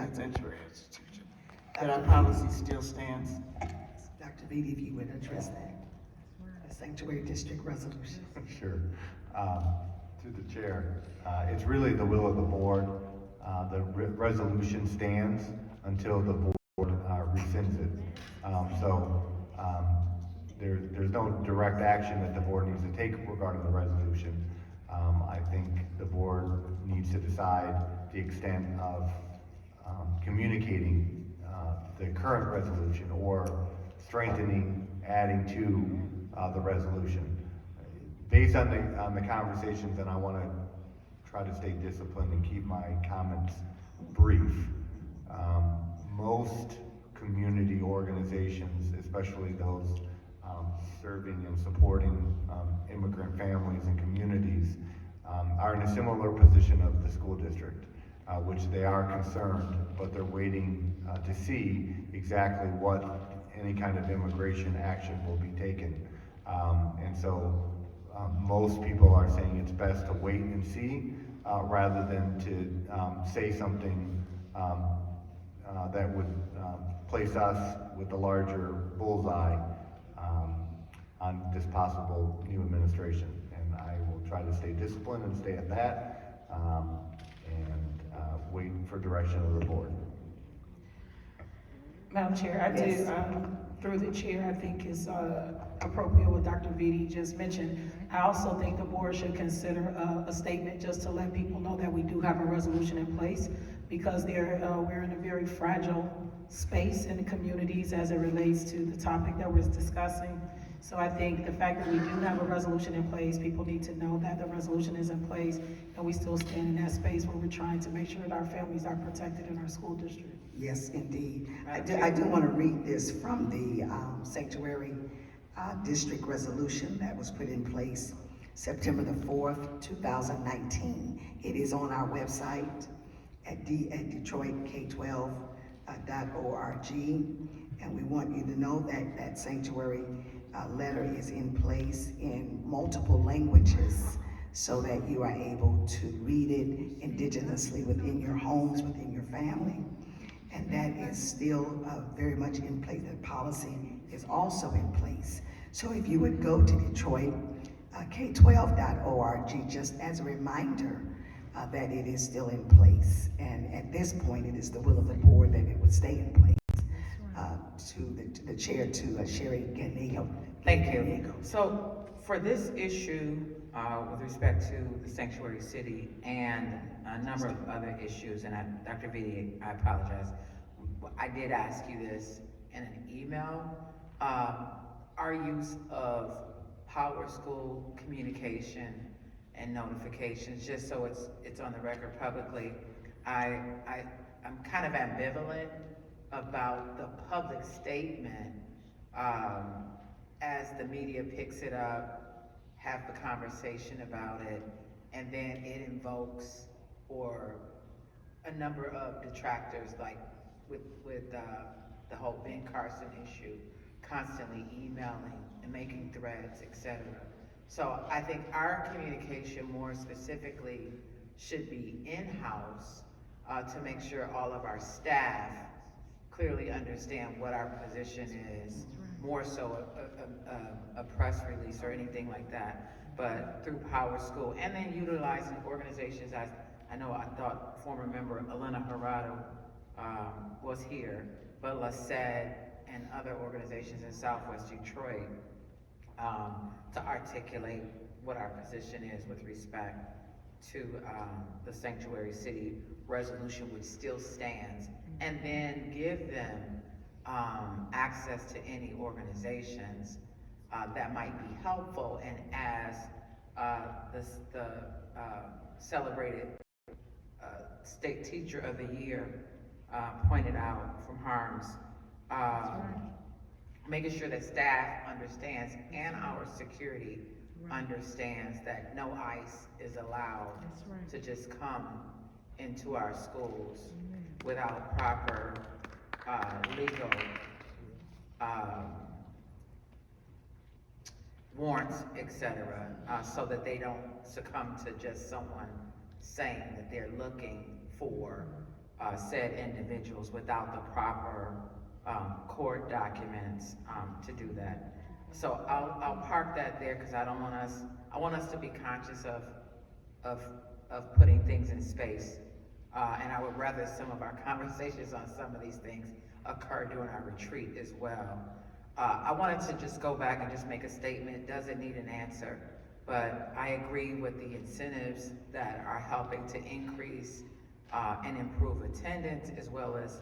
that sanctuary institution, that our policy still stands. Dr. Beatty, if you would address that, the sanctuary district resolution. Sure. To the chair, it's really the will of the board. The resolution stands until the board rescinds it. There's no direct action that the board needs to take regarding the resolution. I think the board needs to decide the extent of communicating the current resolution or strengthening, adding to the resolution. Based on the conversations, and I want to try to stay disciplined and keep my comments brief. Most community organizations, especially those serving and supporting immigrant families and communities, are in a similar position of the school district, which they are concerned, but they're waiting to see exactly what any kind of immigration action will be taken. Most people are saying it's best to wait and see rather than to say something that would place us with the larger bullseye on this possible new administration. And I will try to stay disciplined and stay at that and wait for direction of the board. Madam Chair, I Yes. do, through the chair, I think is appropriate what Dr. Vitti just mentioned. I also think the board should consider a statement just to let people know that we do have a resolution in place, because we're in a very fragile space in the communities as it relates to the topic that we're discussing. So I think the fact that we do have a resolution in place, people need to know that the resolution is in place, and we still stand in that space where we're trying to make sure that our families are protected in our school district. Yes, indeed. I do want to read this from the sanctuary district resolution that was put in place September the 4th, 2019. It is on our website at DetroitK12.org, and we want you to know that that sanctuary letter is in place in multiple languages so that you are able to read it indigenously within your homes, within your family. And that is still very much in place. That policy is also in place. So if you would go to Detroit, K12.org, just as a reminder that it is still in place. And at this point, it is the will of the board that it would stay in place. To the chair, to Sherry Gallego. Thank you. So for this issue, with respect to the sanctuary city and a number of other issues, and Dr. Vitti, I apologize. I did ask you this in an email. Our use of Power School communication and notifications, just so it's on the record publicly, I'm kind of ambivalent about the public statement as the media picks it up, have the conversation about it, and then it invokes or a number of detractors, like with the whole Ben Carson issue, constantly emailing and making threads, etc. So I think our communication more specifically should be in-house to make sure all of our staff clearly understand what our position is, more so a press release or anything like that, but through Power School, and then utilizing organizations as, I know I thought former member Elena Harado was here, but LaSed and other organizations in Southwest Detroit to articulate what our position is with respect to the sanctuary city resolution, which still stands, and then give them access to any organizations that might be helpful. And as the celebrated State Teacher of the Year pointed out from Harms, making sure that staff understands and our security understands that no ICE is allowed to just come into our schools without proper legal warrants, etc., so that they don't succumb to just someone saying that they're looking for said individuals without the proper, court documents, to do that. So I'll park that there, cause I want us to be conscious of putting things in space. And I would rather some of our conversations on some of these things occur during our retreat as well. I wanted to just go back and just make a statement. It doesn't need an answer, but I agree with the incentives that are helping to increase and improve attendance, as well as